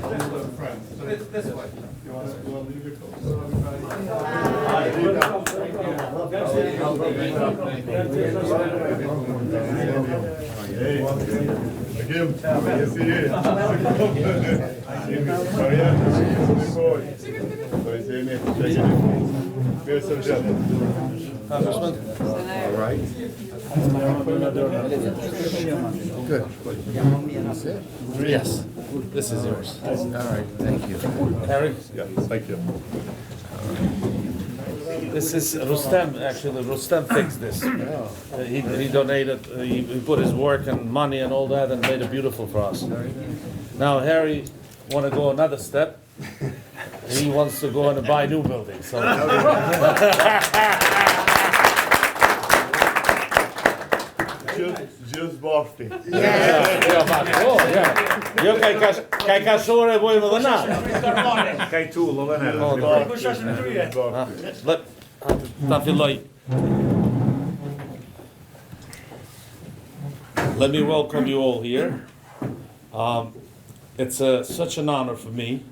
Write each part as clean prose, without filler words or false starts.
This way. You want to leave your coat? Congressman? All right. Good. Yes, this is yours. All right, thank you. Harry? Yes, thank you. This is Rustem, actually. Rustem fixed this. He donated, he put his work and money and all that and made it beautiful for us. Now Harry want to go another step. He wants to go and buy new buildings. So. Just bafti. Jo kaj ka shore bojmë dhe na. Kaj tullo dhe ne. Ta filloj. Let me welcome you all here. It's such an honor for me,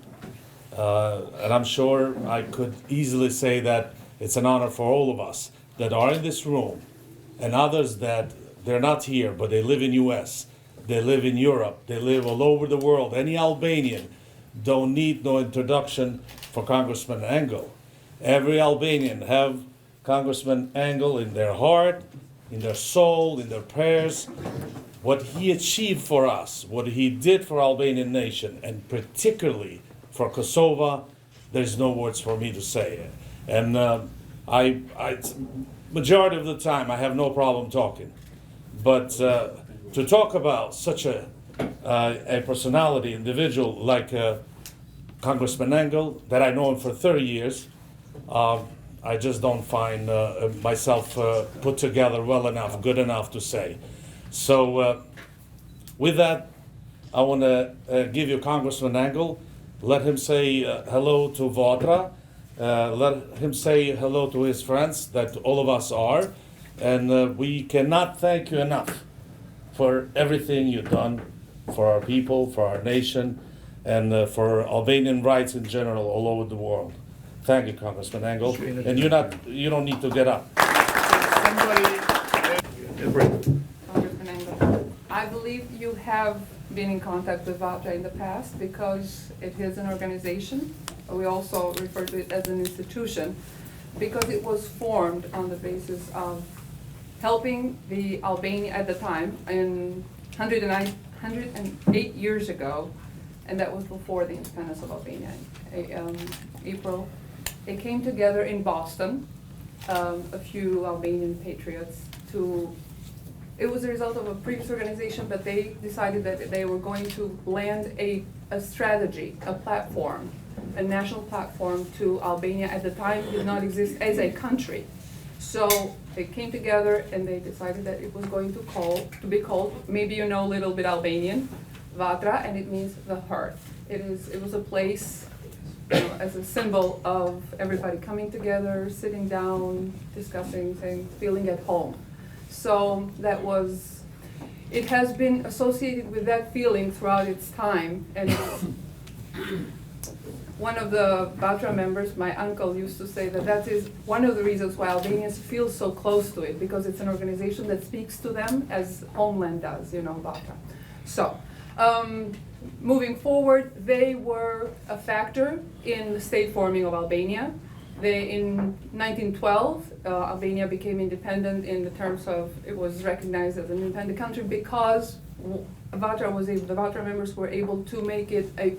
and I'm sure I could easily say that it's an honor for all of us that are in this room and others that they're not here, but they live in US, they live in Europe, they live all over the world. Any Albanian don't need no introduction for Congressman Engel. Every Albanian have Congressman Engel in their heart, in their soul, in their prayers. What he achieved for us, what he did for Albanian nation, and particularly for Kosovo, there's no words for me to say it. And I majority of the time, I have no problem talking. But to talk about such a personality, individual like Congressman Engel, that I know him for 30 years, I just don't find myself put together well enough, good enough to say. So with that, I want to give you Congressman Engel. Let him say hello to Vatra. Let him say hello to his friends that all of us are. And we cannot thank you enough for everything you've done for our people, for our nation, and for Albanian rights in general all over the world. Thank you, Congressman Engel. And you don't need to get up. Congressman Engel, I believe you have been in contact with Vatra in the past because it is an organization. We also refer to it as an institution because it was formed on the basis of helping the Albania at the time in 108 years ago, and that was before the independence of Albania, April. They came together in Boston, a few Albanian patriots, it was a result of a previous organization, but they decided that they were going to land a strategy, a platform, a national platform to Albania at the time did not exist as a country. So they came together and they decided that it was going to be called, maybe you know a little bit Albanian, Vatra, and it means the hearth. It was a place, as a symbol of everybody coming together, sitting down, discussing things, feeling at home. So it has been associated with that feeling throughout its time, and one of the Vatra members, my uncle, used to say that is one of the reasons why Albanians feel so close to it, because it's an organization that speaks to them as homeland does, Vatra. So, moving forward, they were a factor in the state forming of Albania. In 1912, Albania became independent in the terms of, it was recognized as an independent country because the Vatra members were able to make it a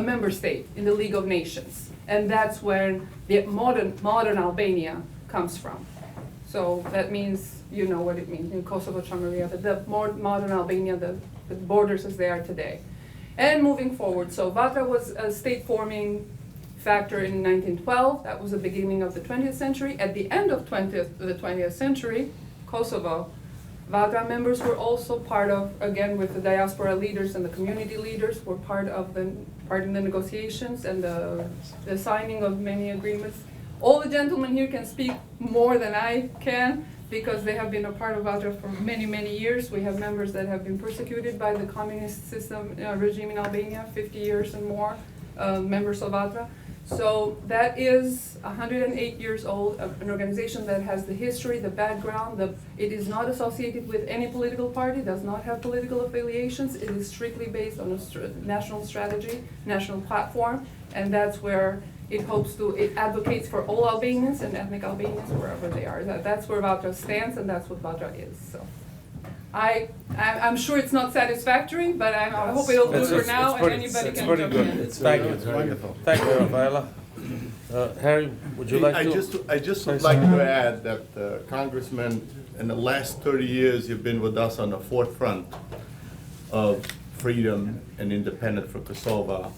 member state in the League of Nations, and that's where the modern Albania comes from. So that means, you know what it means in Kosovo, Chameria, but the more modern Albania, the borders as they are today. And moving forward, so Vatra was a state-forming factor in 1912. That was the beginning of the 20th century. At the end of the 20th century, Kosovo, Vatra members were also part of, again with the diaspora leaders and the community leaders, were part in the negotiations and the signing of many agreements. All the gentlemen here can speak more than I can, because they have been a part of Vatra for many, many years. We have members that have been persecuted by the communist system regime in Albania, 50 years and more, members of Vatra. So that is 108 years old, an organization that has the history, the background. It is not associated with any political party, does not have political affiliations. It is strictly based on a national strategy, national platform, and that's where it advocates for all Albanians and ethnic Albanians wherever they are. That's where Vatra stands, and that's what Vatra is. So I'm sure it's not satisfactory, but I hope it'll do for now, and anybody can jump in. Thank you. It's wonderful. Thank you, Rafaela. Harry, would you like to? I just say would like something? to add that, Congressman, in the last 30 years, you've been with us on the forefront of freedom and independence for Kosovo,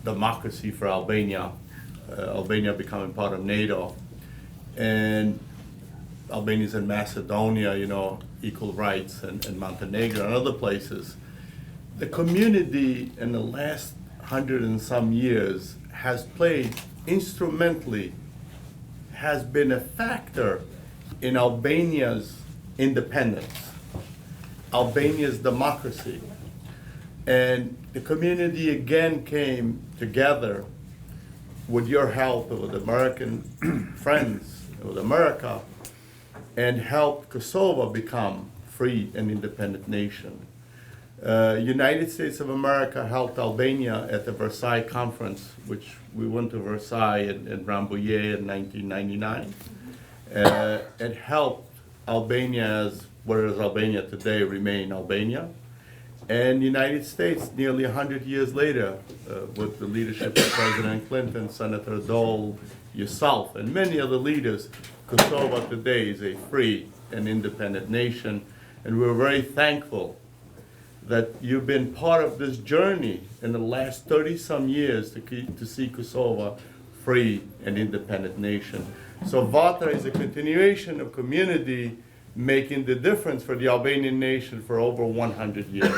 democracy for Albania, Albania becoming part of NATO, and Albanians in Macedonia, equal rights, and Montenegro and other places. The community in the last 100 and some years has played instrumentally, has been a factor in Albania's independence, Albania's democracy. And the community again came together with your help, with American friends, with America, and helped Kosovo become free and independent nation. United States of America helped Albania at the Versailles Conference, which we went to Versailles in Rambouillet in 1999. It helped Albania, where is Albania today, remain Albania. And the United States, nearly 100 years later, with the leadership of President Clinton, Senator Dole, yourself, and many other leaders, Kosovo today is a free and independent nation. And we're very thankful that you've been part of this journey in the last 30-some years to see Kosovo free and independent nation. So Vatra is a continuation of community making the difference for the Albanian nation for over 100 years.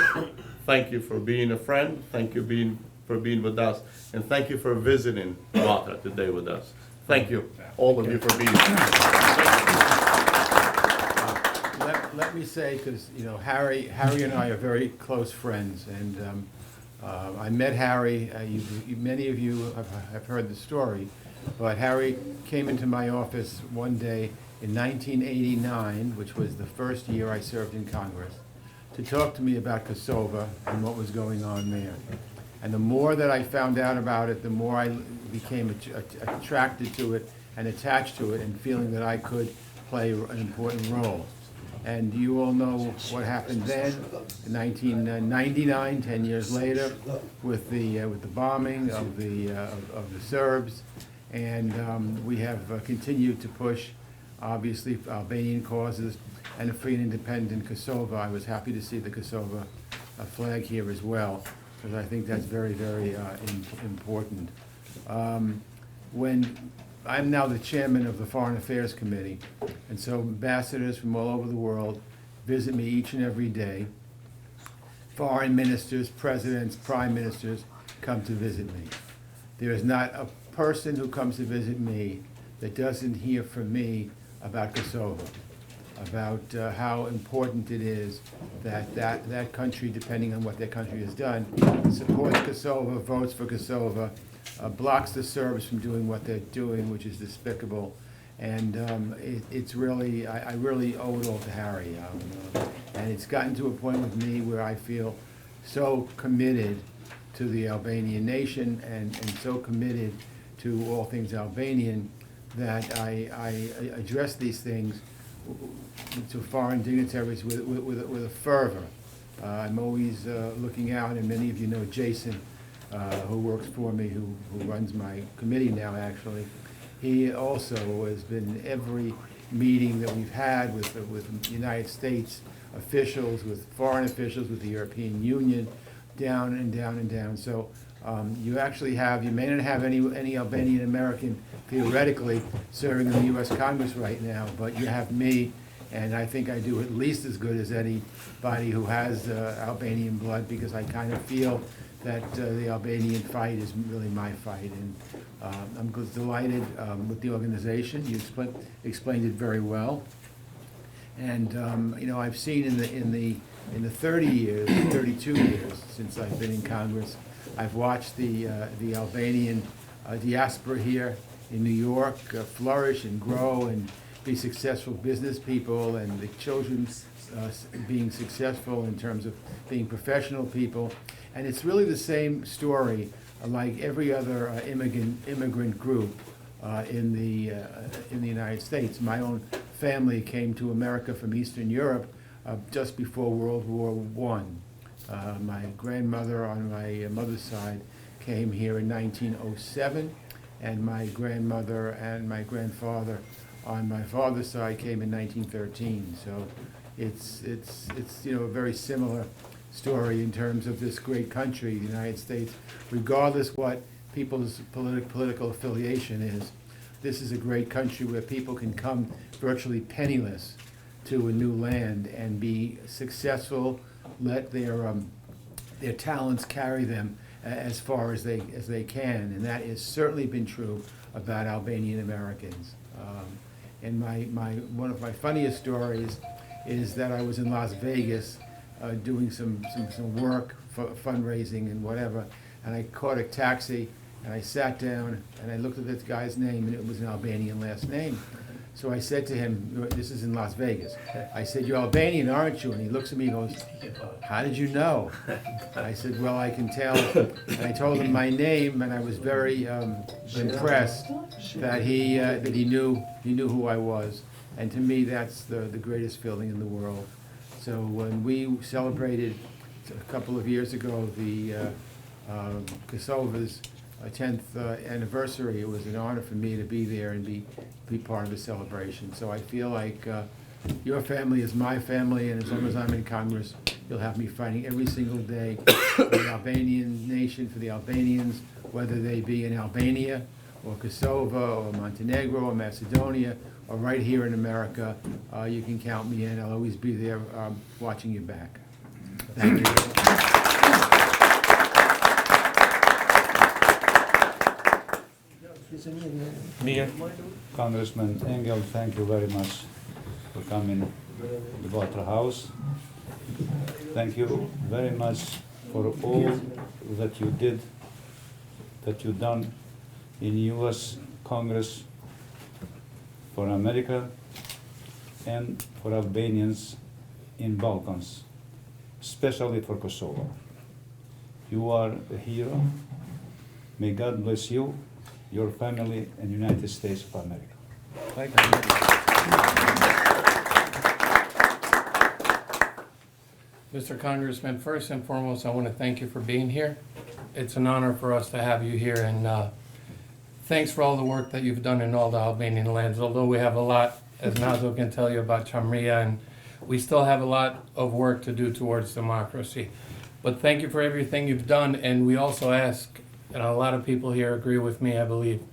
Thank you for being a friend. Thank you for being with us. And thank you for visiting Vatra today with us. Thank you, all of you, for being here. Let me say, because Harry and I are very close friends, and I met Harry. Many of you have heard the story, but Harry came into my office one day in 1989, which was the first year I served in Congress, to talk to me about Kosovo and what was going on there. And the more that I found out about it, the more I became attracted to it and attached to it, and feeling that I could play an important role. And you all know what happened then, in 1999, 10 years later, with the bombing of the Serbs, and we have continued to push, obviously, Albanian causes and a free and independent Kosovo. I was happy to see the Kosovo flag here as well, because I think that's very, very important. When I'm now the chairman of the Foreign Affairs Committee, and so ambassadors from all over the world visit me each and every day. Foreign ministers, presidents, prime ministers come to visit me. There is not a person who comes to visit me that doesn't hear from me about Kosovo, about how important it is that country, depending on what their country has done, supports Kosovo, votes for Kosovo, blocks the Serbs from doing what they're doing, which is despicable. And it's really, I really owe it all to Harry. And it's gotten to a point with me where I feel so committed to the Albanian nation and so committed to all things Albanian that I address these things to foreign dignitaries with a fervor. I'm always looking out, and many of you know Jason, who works for me, who runs my committee now, actually. He also has been every meeting that we've had with United States officials, with foreign officials, with the European Union, down and down and down. So you actually have, you may not have any Albanian-American theoretically serving in the U.S. Congress right now, but you have me, and I think I do at least as good as anybody who has Albanian blood, because I kind of feel that the Albanian fight is really my fight. And I'm delighted with the organization. You explained it very well. And I've seen in the 30 years, 32 years since I've been in Congress, I've watched the Albanian diaspora here in New York flourish and grow and be successful business people, and the children being successful in terms of being professional people. And it's really the same story like every other immigrant group in the United States. My own family came to America from Eastern Europe just before World War I. My grandmother on my mother's side came here in 1907, and my grandmother and my grandfather on my father's side came in 1913. So it's a very similar story in terms of this great country, the United States. Regardless what people's political affiliation is, this is a great country where people can come virtually penniless to a new land and be successful, let their talents carry them as far as they can, and that has certainly been true about Albanian-Americans. And one of my funniest stories is that I was in Las Vegas doing some work, fundraising and whatever, and I caught a taxi and I sat down and I looked at this guy's name, and it was an Albanian last name. So I said to him, this is in Las Vegas, I said, "You're Albanian, aren't you?" And he looks at me and goes, "How did you know?" I said, "Well, I can tell." And I told him my name, and I was very impressed that he knew who I was. And to me, that's the greatest feeling in the world. So when we celebrated a couple of years ago the Kosovo's 10th anniversary, it was an honor for me to be there and be part of the celebration. So I feel like your family is my family, and as long as I'm in Congress, you'll have me fighting every single day for the Albanian nation, for the Albanians, whether they be in Albania or Kosovo or Montenegro or Macedonia or right here in America. You can count me in. I'll always be there watching your back. Thank you. Mir. Congressman Engel, thank you very much for coming to the Vatra House. Thank you very much for all that you did, that you done in U.S. Congress for America and for Albanians in Balkans, especially for Kosovo. You are a hero. May God bless you, your family, and United States of America. Thank you. Mr. Congressman, first and foremost, I want to thank you for being here. It's an honor for us to have you here, and thanks for all the work that you've done in all the Albanian lands. Although we have a lot, as Nazo can tell you, about Chamria, and we still have a lot of work to do towards democracy. But thank you for everything you've done, and we also ask, and a lot of people here agree with me, I believe,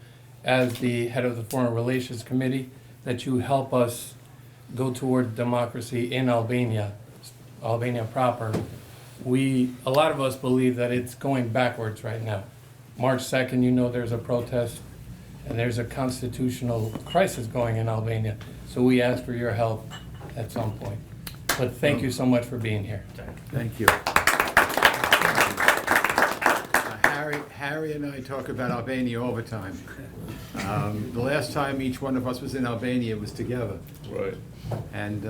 as the head of the Foreign Relations Committee, that you help us go toward democracy in Albania proper. A lot of us believe that it's going backwards right now. March 2nd, there's a protest, and there's a constitutional crisis going in Albania. So we ask for your help at some point. But thank you so much for being here. Thank you. Harry and I talk about Albania all the time. The last time each one of us was in Albania was together. Right. And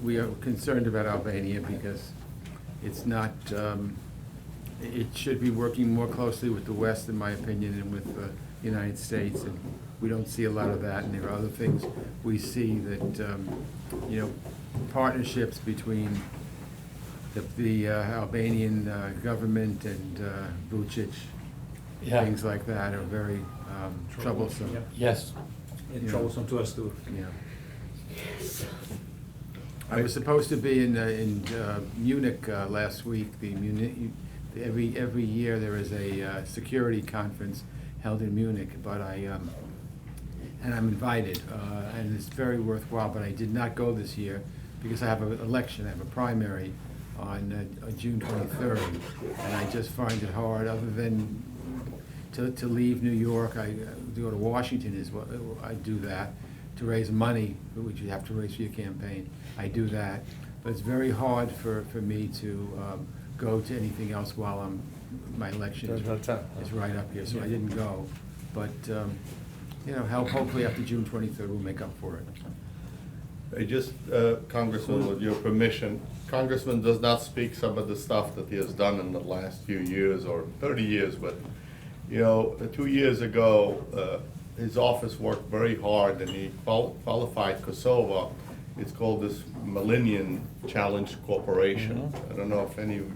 we are concerned about Albania because it's not, it should be working more closely with the West, in my opinion, and with the United States. And we don't see a lot of that, and there are other things we see that, partnerships between the Albanian government and Vučić, Yeah. things like that are very troublesome. Yes. And troublesome to us too. Yeah. I was supposed to be in Munich last week. Every year there is a security conference held in Munich, but and I'm invited, and it's very worthwhile. But I did not go this year because I have an election. I have a primary on June 23rd, and I just find it hard, other than to leave New York, I go to Washington is what I do that, to raise money, which you have to raise for your campaign. I do that, but it's very hard for me to go to anything else while my election There's no time. is right up here, so I didn't go. But, you know, hopefully after June 23rd, we'll make up for it. I just, Congressman, with your permission, Congressman does not speak some of the stuff that he has done in the last few years or 30 years, but, you know, 2 years ago, his office worked very hard and he qualified Kosovo. It's called this Millennium Challenge Corporation. I don't know if any of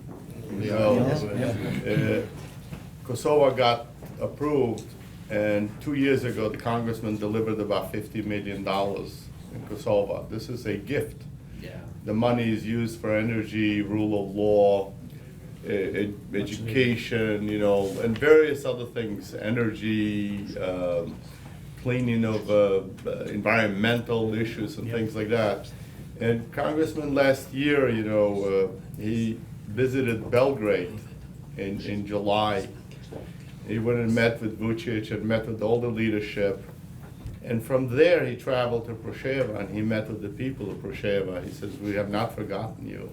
you know. Kosovo got approved, and 2 years ago, the congressman delivered about $50 million in Kosovo. This is a gift. The money is used for energy, rule of law, education, you know, and various other things, energy, cleaning of environmental issues and things like that. And Congressman last year, you know, he visited Belgrade in July. He went and met with Vucic and met with all the leadership. And from there, he traveled to Preševa and he met with the people of Preševa. He says, we have not forgotten you.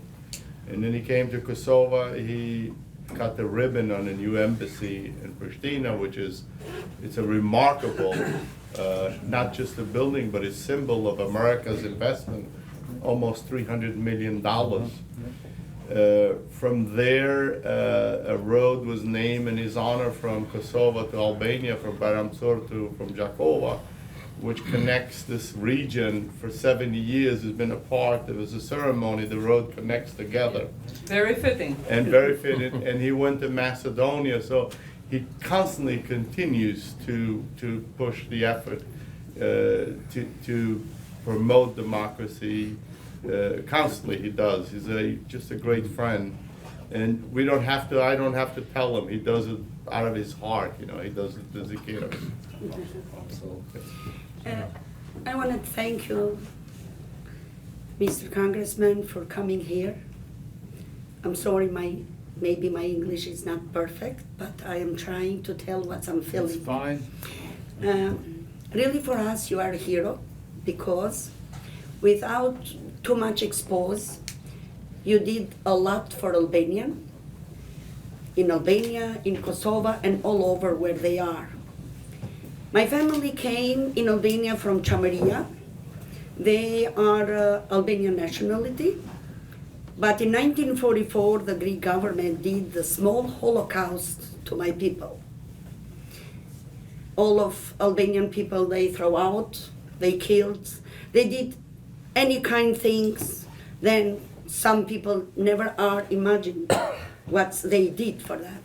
And then he came to Kosovo. He cut the ribbon on a new embassy in Pristina, which is, it's a remarkable, not just a building, but a symbol of America's investment, almost $300 million. From there, a road was named in his honor from Kosovo to Albania, from Baramsur to from Jakova, which connects this region. For 70 years has been apart. There was a ceremony, the road connects together. Very fitting. And very fitting. And he went to Macedonia, so he constantly continues to push the effort to promote democracy. Constantly he does. He's just a great friend. And we don't have to, I don't have to tell him. He does it out of his heart, you know, he does it because he cares. I want to thank you, Mr. Congressman, for coming here. I'm sorry, maybe my English is not perfect, but I am trying to tell what I'm feeling. It's fine. Really, for us, you are a hero, because without too much expose, you did a lot for Albania, in Kosovo, and all over where they are. My family came in Albania from Chameria. They are Albanian nationality. But in 1944, the Greek government did the small Holocaust to my people. All of Albanian people they throw out, they killed, they did any kind of things. Then some people never are imagined what they did for that.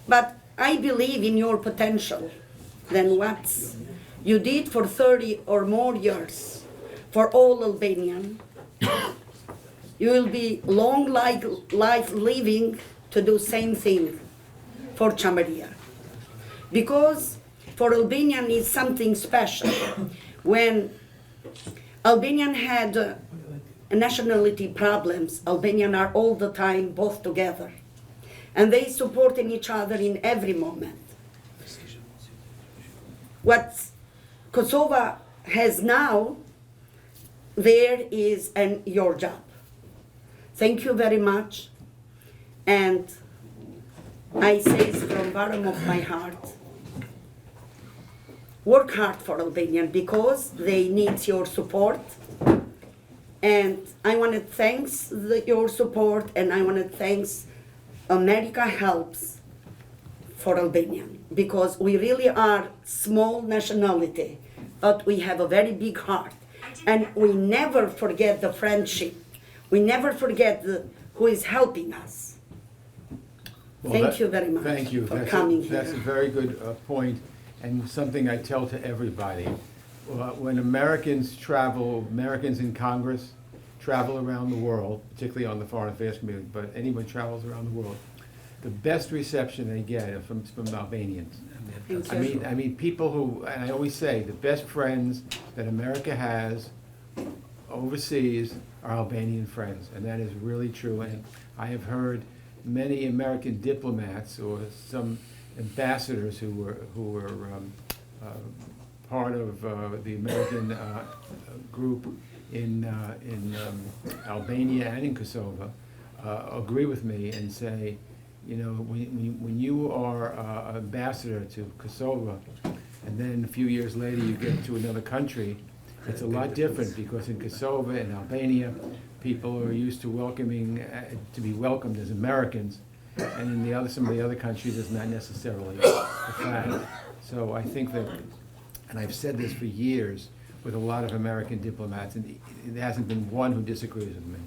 But I believe in your potential than what you did for 30 or more years for all Albanian. You will be long life living to do same thing for Chameria. Because for Albanian is something special. When Albanian had nationality problems, Albanian are all the time both together. And they supporting each other in every moment. What Kosovo has now, there is your job. Thank you very much. And I say from the bottom of my heart, work hard for Albanian because they need your support. And I want to thank your support, and I want to thank America helps for Albanian, because we really are small nationality, but we have a very big heart. And we never forget the friendship. We never forget who is helping us. Well, Thank you very much Thank you. for coming here. That's a very good point, and something I tell to everybody. When Americans in Congress travel around the world, particularly on the Foreign Affairs Committee, but anyone travels around the world, the best reception they get are from Albanians. Thank you. I mean, people who, and I always say, the best friends that America has overseas are Albanian friends, and that is really true. And I have heard many American diplomats or some ambassadors who were part of the American group in Albania and in Kosovo agree with me and say, you know, when you are ambassador to Kosovo, and then a few years later you get to another country, it's a lot different, because in Kosovo and Albania, people are used to welcoming, to be welcomed as Americans, and in some of the other countries, it's not necessarily the fact. So I think that, and I've said this for years with a lot of American diplomats, and there hasn't been one who disagrees with me.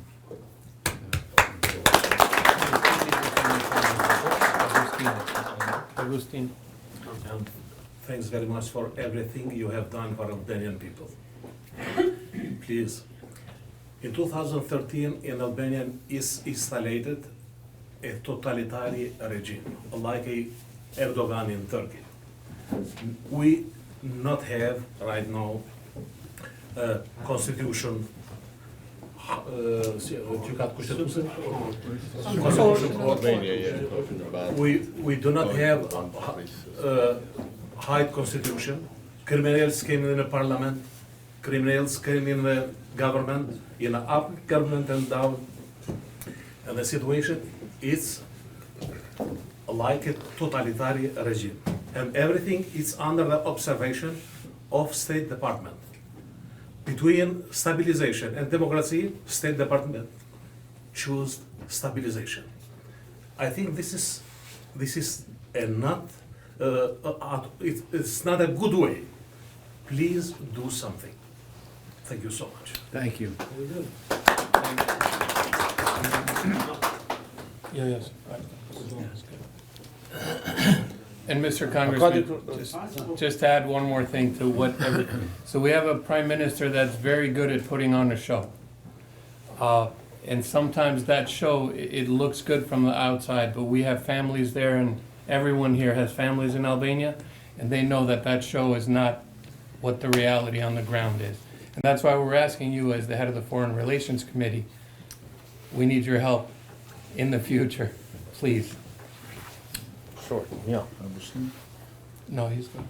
Agustin. Thanks very much for everything you have done for Albanian people. Please. In 2013, in Albania is installed a totalitarian regime, like a Erdogan in Turkey. We not have right now constitution. Constitution Albania, yeah, talking about. we do not have high constitution. Criminals came in the parliament. Criminals came in the government, in the up government and down. And the situation is like a totalitarian regime. And everything is under the observation of State Department. Between stabilization and democracy, State Department choose stabilization. I think this is not it's not a good way. Please do something. Thank you so much. Thank you. Yes. And Mr. Congressman, just to add one more thing to what, so we have a prime minister that's very good at putting on a show. And sometimes that show, it looks good from the outside, but we have families there, and everyone here has families in Albania, and they know that that show is not what the reality on the ground is. And that's why we're asking you, as the head of the Foreign Relations Committee, we need your help in the future, please. Short, yeah. No, he's good.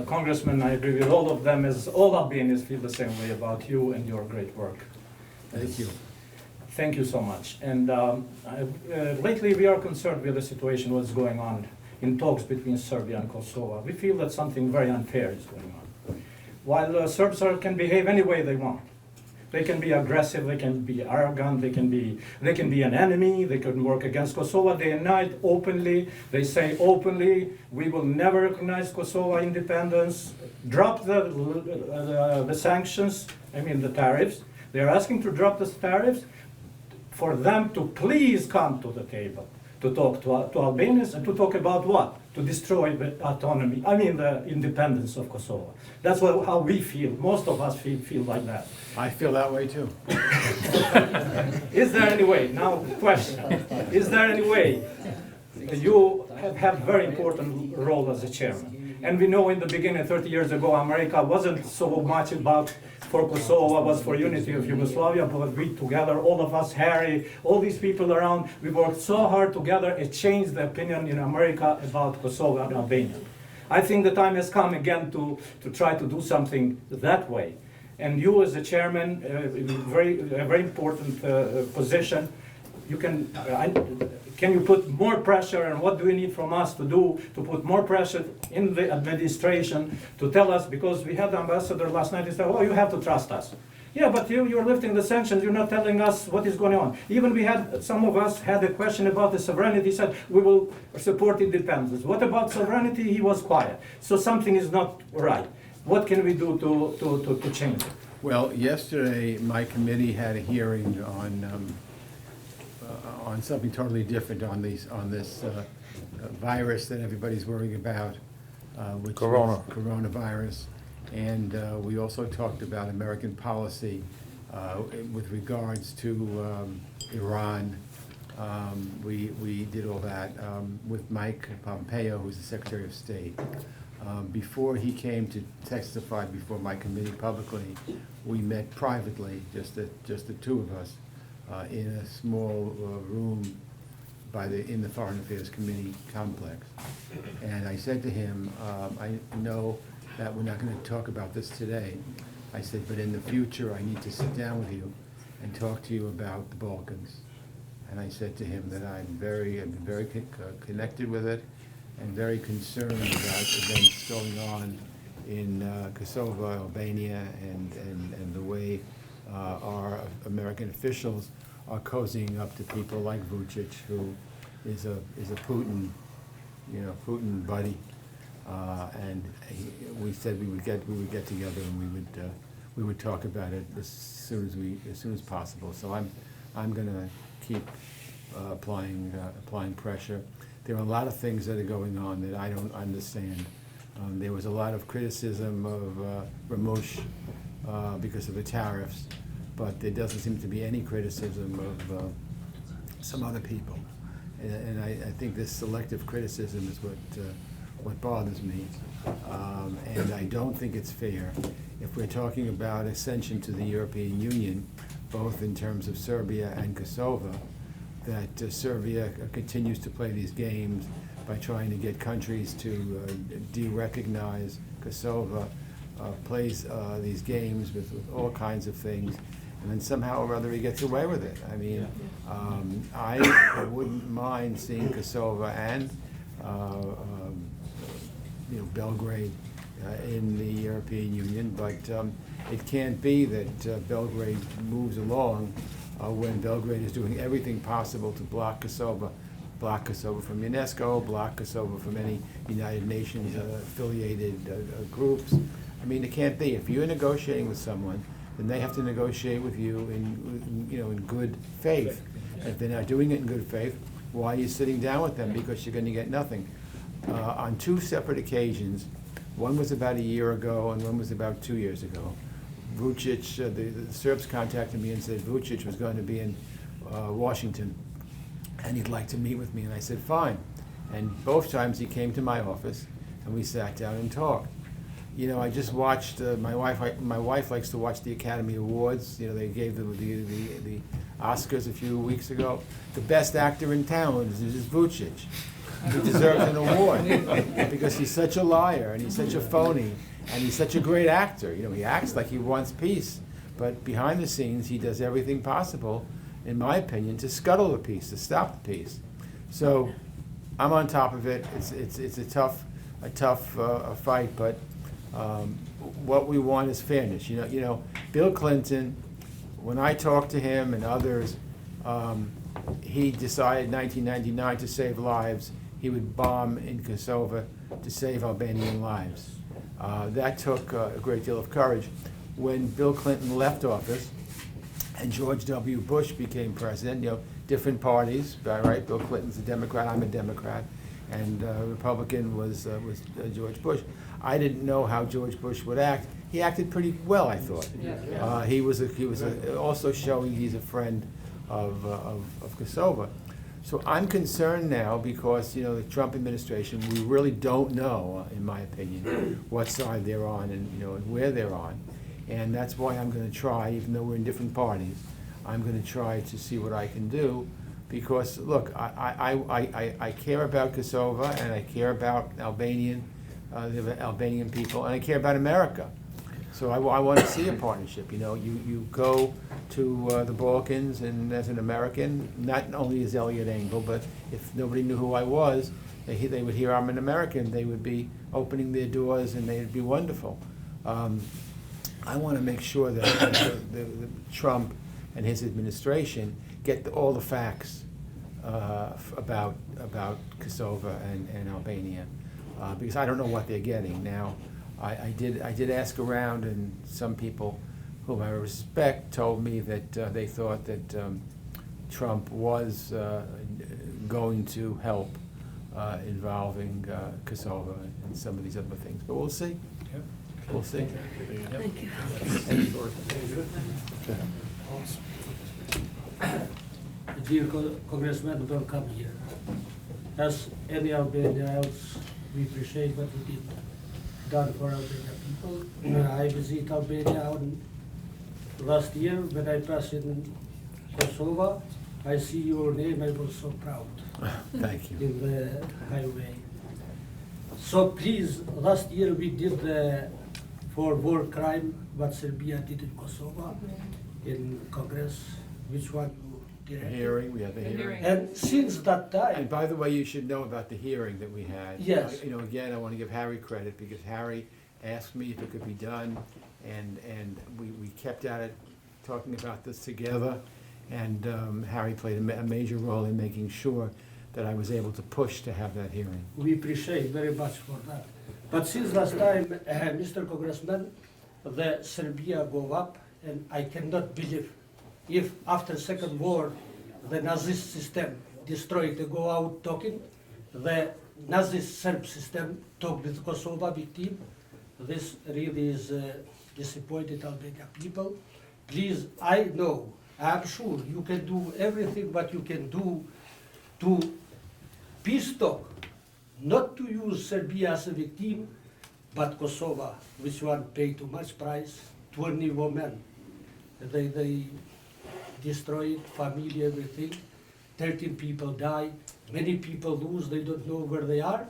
Congressman, I agree with all of them, as all Albanians feel the same way about you and your great work. Thank you. Thank you so much. And lately we are concerned with the situation, what's going on in talks between Serbia and Kosovo. We feel that something very unfair is going on. While Serbs can behave any way they want. They can be aggressive, they can be arrogant, they can be an enemy, they can work against Kosovo day and night openly. They say openly, we will never recognize Kosovo independence, drop the sanctions, I mean the tariffs. They are asking to drop the tariffs for them to please come to the table, to talk to Albanians, and to talk about what? To destroy the autonomy, I mean the independence of Kosovo. That's how we feel, most of us feel like that. I feel that way too. Is there any way, now question, is there any way, you have very important role as a chairman, and we know in the beginning, 30 years ago, America wasn't so much about for Kosovo, was for unity of Yugoslavia, but we together, all of us, Harry, all these people around, we worked so hard together, it changed the opinion in America about Kosovo and Albania. I think the time has come again to try to do something that way. And you as a chairman, a very important position, you can you put more pressure, and what do we need from us to do to put more pressure in the administration to tell us, because we had the ambassador last night, he said, oh, you have to trust us. Yeah, but you're lifting the sanctions, you're not telling us what is going on. Even some of us had a question about the sovereignty, he said, we will support independence. What about sovereignty? He was quiet. So something is not right. What can we do to change it? Well, yesterday, my committee had a hearing on something totally different, on this virus that everybody's worrying about, which is coronavirus. And we also talked about American policy with regards to Iran. We did all that with Mike Pompeo, who's the Secretary of State. Before he came to testify before my committee publicly, we met privately, just the two of us, in a small room in the Foreign Affairs Committee complex. And I said to him, I know that we're not going to talk about this today. I said, but in the future, I need to sit down with you and talk to you about the Balkans. And I said to him that I've been very connected with it and very concerned about events going on in Kosovo, Albania, and the way our American officials are cozying up to people like Vučić, who is a Putin, Putin buddy. We said we would get together and we would talk about it as soon as possible. So I'm going to keep applying pressure. There are a lot of things that are going on that I don't understand. There was a lot of criticism of Ramush because of the tariffs, but there doesn't seem to be any criticism of some other people. And I think this selective criticism is what bothers me. And I don't think it's fair if we're talking about ascension to the European Union, both in terms of Serbia and Kosovo, that Serbia continues to play these games by trying to get countries to de-recognize Kosovo, plays these games with all kinds of things, and then somehow or other he gets away with it. I mean, I wouldn't mind seeing Kosovo and Belgrade in the European Union, but it can't be that Belgrade moves along when Belgrade is doing everything possible to block Kosovo from UNESCO, block Kosovo from any United Nations affiliated groups. I mean, it can't be. If you're negotiating with someone, then they have to negotiate with you in good faith. And if they're not doing it in good faith, why are you sitting down with them? Because you're going to get nothing. On two separate occasions, one was about a year ago and one was about 2 years ago, Vučić, the Serbs contacted me and said Vučić was going to be in Washington and he'd like to meet with me, and I said fine. And both times he came to my office and we sat down and talked. I just watched, my wife likes to watch the Academy Awards. They gave the Oscars a few weeks ago. The best actor in town is Vučić. He deserves an award because he's such a liar and he's such a phony and he's such a great actor. He acts like he wants peace, but behind the scenes he does everything possible, in my opinion, to scuttle the peace, to stop the peace. So I'm on top of it. It's a tough fight, but what we want is fairness. Bill Clinton, when I talked to him and others, he decided in 1999 to save lives. He would bomb in Kosovo to save Albanian lives. That took a great deal of courage. When Bill Clinton left office and George W. Bush became president, different parties, right? Bill Clinton's a Democrat, I'm a Democrat, and Republican was George Bush. I didn't know how George Bush would act. He acted pretty well, I thought. He was also showing he's a friend of Kosovo. So I'm concerned now because, the Trump administration, we really don't know, in my opinion, what side they're on and where they're on. And that's why I'm going to try, even though we're in different parties, I'm going to try to see what I can do. Because, look, I care about Kosovo and I care about the Albanian people, and I care about America. So I want to see a partnership. You go to the Balkans, and as an American, not only as Elliot Engel, but if nobody knew who I was, they would hear I'm an American. They would be opening their doors, and they'd be wonderful. I want to make sure that the Trump and his administration get all the facts about Kosovo and Albania, because I don't know what they're getting now. I did ask around, and some people whom I respect told me that they thought that Trump was going to help involving Kosovo and some of these other things. But we'll see. We'll see. Thank you. Dear Congressman, don't come here. As any Albanian else, we appreciate what you did done for Albanian people. I visit Albania last year when I passed in Kosovo. I see your name, I was so proud Thank you. in the highway. So please, last year we did for war crime what Serbia did in Kosovo in Congress, which one you The directed. hearing, we had the hearing. And since that And time, by the way, you should know about the hearing that we had. Yes. You know, again, I want to give Harry credit because Harry asked me if it could be done, and we kept at it, talking about this together. And Harry played a major role in making sure that I was able to push to have that hearing. we appreciate very much for that. But since last time, Mr. Congressman, the Serbia go up, and I cannot believe if after Second War, the Nazi system destroyed, they go out talking, the Nazi Serb system talk with Kosovo victim. This really is disappointed Albanian people. Please, I know, I'm sure you can do everything what you can do to peace talk, not to use Serbia as a victim, but Kosovo, which one pay too much price, 20 women. They destroyed family, everything. 13 people die, many people lose, they don't know where they are.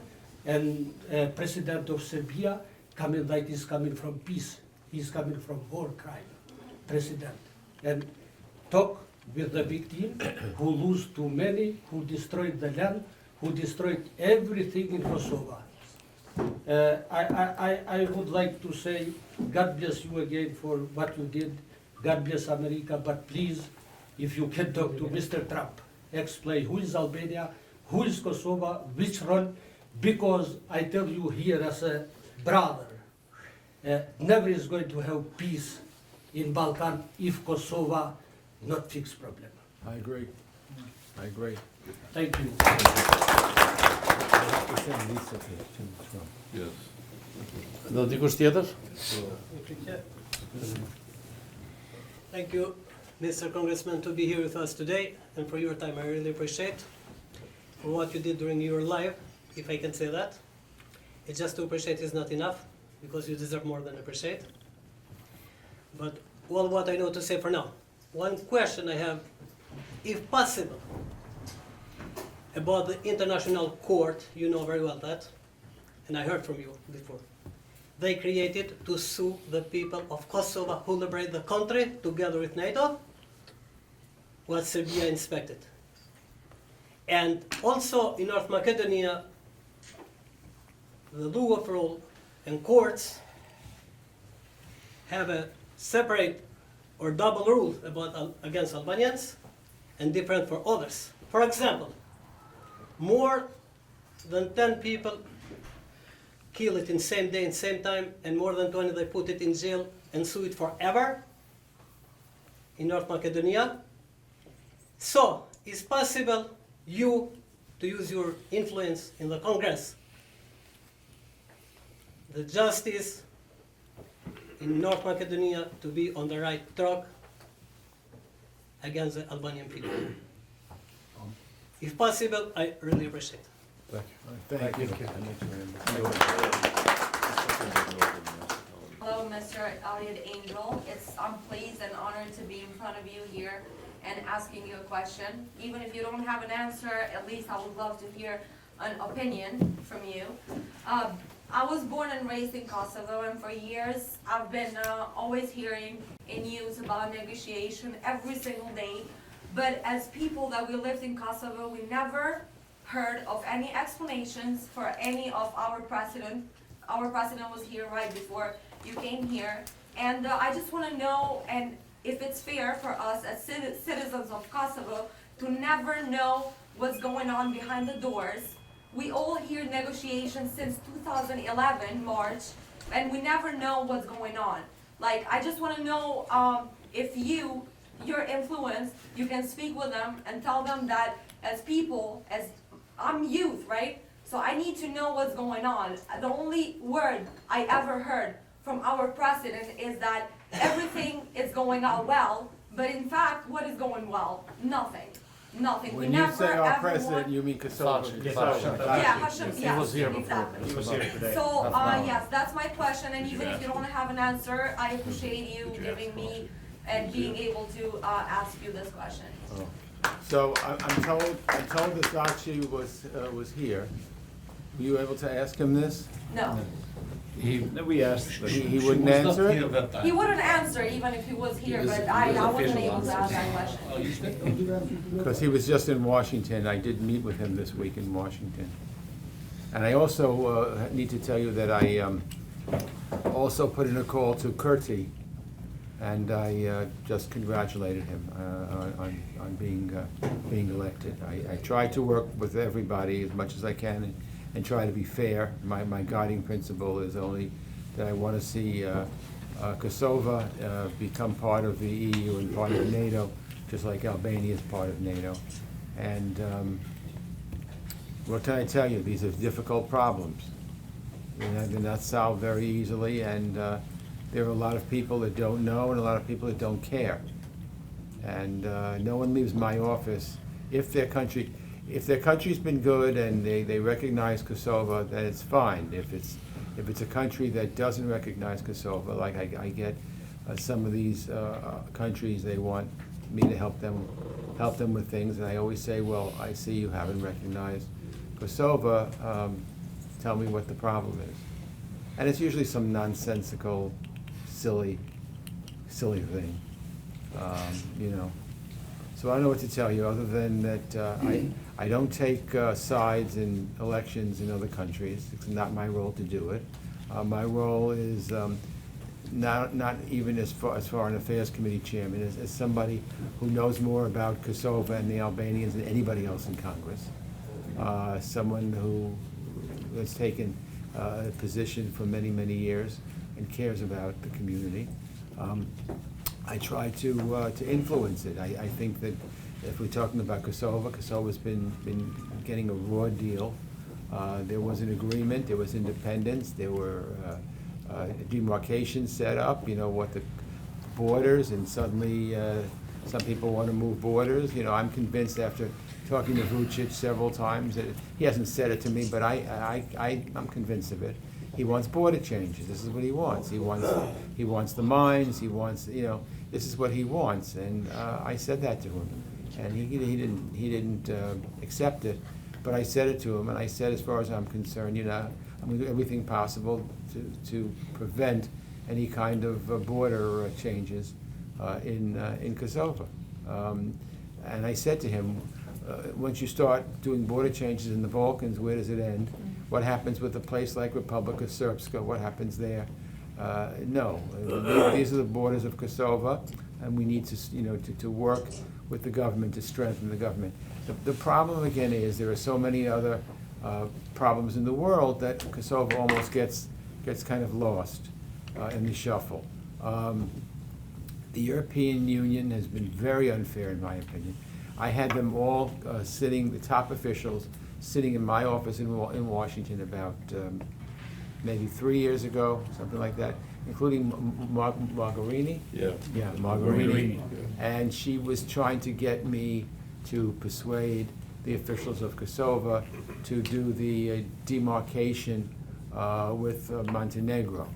And President of Serbia coming like this, coming from peace. He's coming from war crime, president. And talk with the victim who lose too many, who destroyed the land, who destroyed everything in Kosovo. I would like to say, God bless you again for what you did. God bless America, but please, if you can talk to Mr. Trump, explain who is Albania, who is Kosovo, which role, because I tell you here as a brother, never is going to have peace in Balkan if Kosovo not fix problem. I agree. I agree. Thank you. I have to send Lisa to Trump. Yes. Do dikush tjetër? Thank you, Mr. Congressman, to be here with us today, and for your time. I really appreciate for what you did during your life, if I can say that. It's just to appreciate is not enough, because you deserve more than appreciate. But all what I know to say for now. One question I have, if possible, about the International Court, you know very well that, and I heard from you before. They created to sue the people of Kosovo who liberate the country together with NATO, what Serbia inspected. And also in North Macedonia, the law of rule and courts have a separate or double rule about against Albanians and different for others. For example, more than 10 people kill it in same day and same time, and more than 20 they put it in jail and sue it forever in North Macedonia. So it's possible you to use your influence in the Congress, the justice in North Macedonia to be on the right track against the Albanian people. If possible, I really appreciate it. Thank you. Hello, Mr. Elliot Angel. I'm pleased and honored to be in front of you here and asking you a question. Even if you don't have an answer, at least I would love to hear an opinion from you. I was born and raised in Kosovo, and for years I've been always hearing in news about negotiation every single day. But as people that we lived in Kosovo, we never heard of any explanations for any of our president. Our president was here right before you came here. And I just want to know, and if it's fair for us as citizens of Kosovo to never know what's going on behind the doors. We all hear negotiations since 2011, March, and we never know what's going on. Like, I just want to know if your influence, you can speak with them and tell them that as people, as I'm youth, right? So I need to know what's going on. The only word I ever heard from our president is that everything is going out well, but in fact, what is going well? Nothing. Nothing. We When you never say our ever president, want- you mean Kosovo. Yeah, Hashim, yes, was here exactly. He was here today. So, yes, that's my question, and even if you don't have an answer, I appreciate you giving me and being able to ask you this question. So I'm told that Zakshi was here. Were you able to ask him this? No, We asked. He wouldn't answer it? he wouldn't answer even if he was here, but I wasn't able to ask that question. Because he was just in Washington. I did meet with him this week in Washington. And I also need to tell you that I also put in a call to Kurti, and I just congratulated him on being elected. I try to work with everybody as much as I can and try to be fair. My guiding principle is only that I want to see Kosovo become part of the EU and part of NATO, just like Albania is part of NATO. And what can I tell you? These are difficult problems. They're not solved very easily, and there are a lot of people that don't know and a lot of people that don't care. And no one leaves my office if their country's been good and they recognize Kosovo, then it's fine. If it's a country that doesn't recognize Kosovo, like I get some of these countries, they want me to help them with things, and I always say, well, I see you haven't recognized Kosovo. Tell me what the problem is. And it's usually some nonsensical, silly thing, you know. So I don't know what to tell you, other than that I don't take sides in elections in other countries. It's not my role to do it. My role is not even as Foreign Affairs Committee Chairman, as somebody who knows more about Kosovo and the Albanians than anybody else in Congress. Someone who has taken a position for many, many years and cares about the community. I try to influence it. I think that if we're talking about Kosovo, Kosovo's been getting a raw deal. There was an agreement, there was independence, there were demarcations set up, you know, what the borders, and suddenly some people want to move borders. You know, I'm convinced after talking to Vucic several times, that he hasn't said it to me, but I'm convinced of it. He wants border changes. This is what he wants. He wants the mines. He wants, you know, this is what he wants. And I said that to him, and he didn't accept it. But I said it to him, and I said, as far as I'm concerned, you know, I'm going to do everything possible to prevent any kind of border changes in Kosovo. And I said to him, once you start doing border changes in the Balkans, where does it end? What happens with a place like Republic of Srpska? What happens there? No, these are the borders of Kosovo, and we need to, you know, to work with the government to strengthen the government. The problem again is there are so many other problems in the world that Kosovo almost gets kind of lost in the shuffle. The European Union has been very unfair, in my opinion. I had them all sitting, the top officials, sitting in my office in Washington about maybe 3 years ago, something like that, including Margarini. Yeah. Yeah, Margarini. And she was trying to get me to persuade the officials of Kosovo to do the demarcation with Montenegro.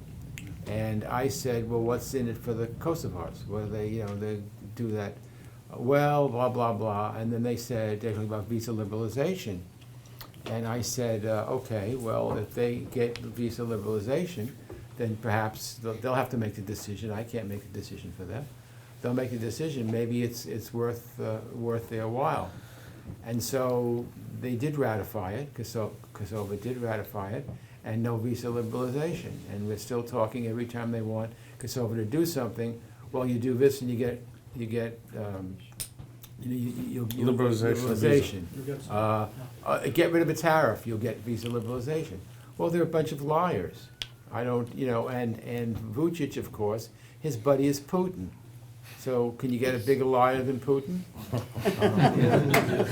And I said, well, what's in it for the Kosovars? What do they, you know, they do that? Well, blah, blah, blah. And then they said, they're talking about visa liberalization. And I said, okay, well, if they get visa liberalization, then perhaps they'll have to make the decision. I can't make a decision for them. They'll make a decision. Maybe it's worth their while. And so they did ratify it. Kosovo did ratify it, and no visa liberalization. And we're still talking every time they want Kosovo to do something. Well, you do this, and you get liberalization. Get rid of a tariff, you'll get visa liberalization. Well, they're a bunch of liars. I don't, you know, and Vucic, of course, his buddy is Putin. So can you get a bigger liar than Putin?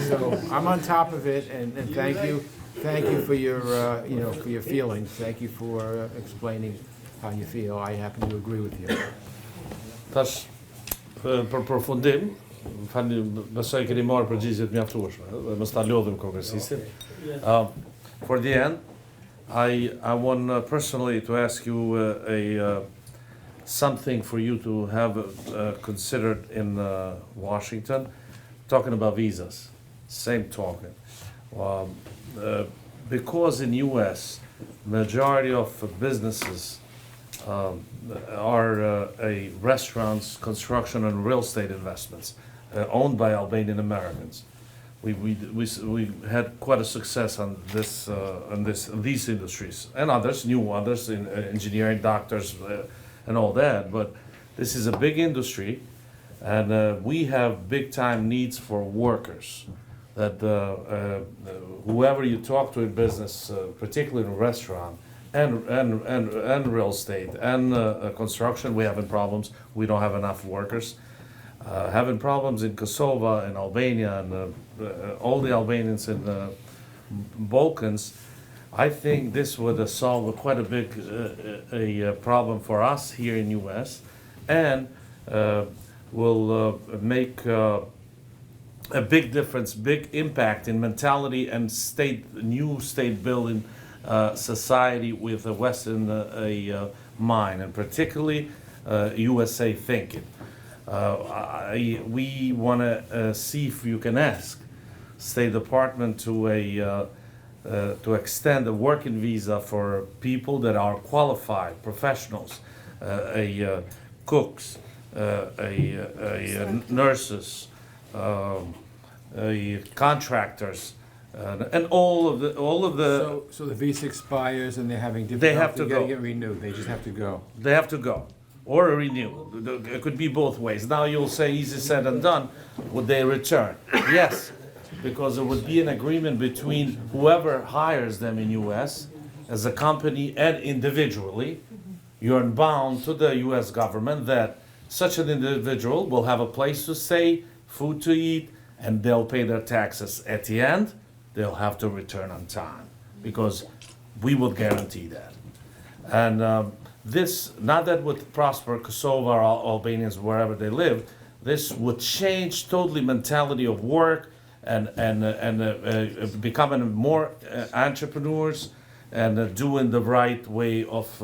So I'm on top of it, and thank you for your, you know, for your feelings. Thank you for explaining how you feel. I happen to agree with you. Tash, për përfundim, falni, besoj keni marrë përgjigjet mjaftueshme, dhe mos ta lodhim kongresistin. For the end, I want personally to ask you something for you to have considered in Washington, talking about visas. Same talking. Because in U.S., majority of businesses are restaurants, construction, and real estate investments owned by Albanian-Americans. We had quite a success on these industries and others, new others in engineering, doctors, and all that. But this is a big industry, and we have big time needs for workers. That whoever you talk to in business, particularly in a restaurant and real estate and construction, we're having problems. We don't have enough workers. Having problems in Kosovo and Albania and all the Albanians in the Balkans. I think this would solve quite a big problem for us here in U.S. and will make a big difference, big impact in mentality and new state building society with a Western mind, and particularly USA thinking. We want to see if you can ask State Department to extend a working visa for people that are qualified professionals, cooks, nurses, contractors, and all of the. So the visa expires and they're having difficulty. They have to go. Get renewed. They just have to go. They have to go, or renew. It could be both ways. Now you'll say easy said and done. Would they return? Yes, because there would be an agreement between whoever hires them in U.S. as a company and individually. You're bound to the U.S. government that such an individual will have a place to stay, food to eat, and they'll pay their taxes. At the end, they'll have to return on time because we will guarantee that. And this, not that would prosper Kosovo or Albanians wherever they live, this would change totally mentality of work and becoming more entrepreneurs and doing the right way of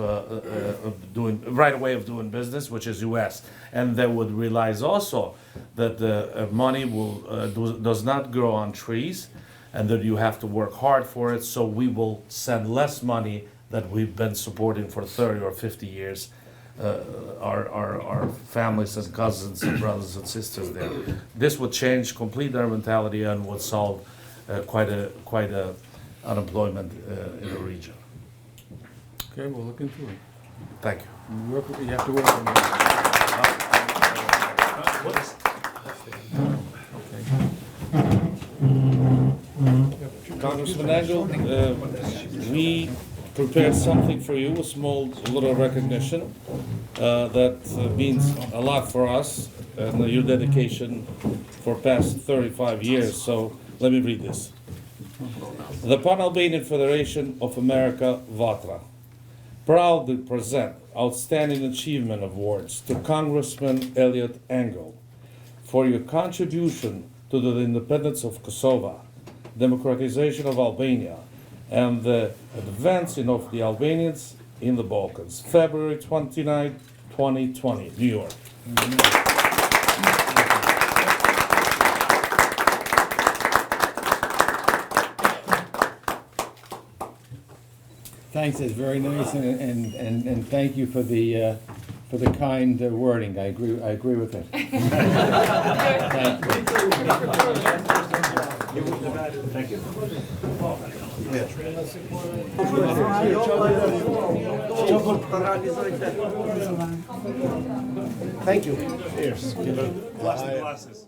doing business, which is U.S. And they would realize also that the money does not grow on trees, and that you have to work hard for it. So we will send less money that we've been supporting for 30 or 50 years. Our families and cousins and brothers and sisters there. This would change complete their mentality and would solve quite a unemployment in the region. Okay, we'll look into it. Thank you. You have to work on it. Congressman Engel, we prepared something for you, a small little recognition that means a lot for us and your dedication for past 35 years. So let me read this. The Pan-Albanian Federation of America, Vatra, proudly present Outstanding Achievement Awards to Congressman Eliot Engel for your contribution to the independence of Kosovo, democratization of Albania, and the advancing of the Albanians in the Balkans. February 29, 2020, New York. Thanks, it's very nice, and thank you for the kind wording. I agree with it. Thank you. Thank you. Here's, give it glasses.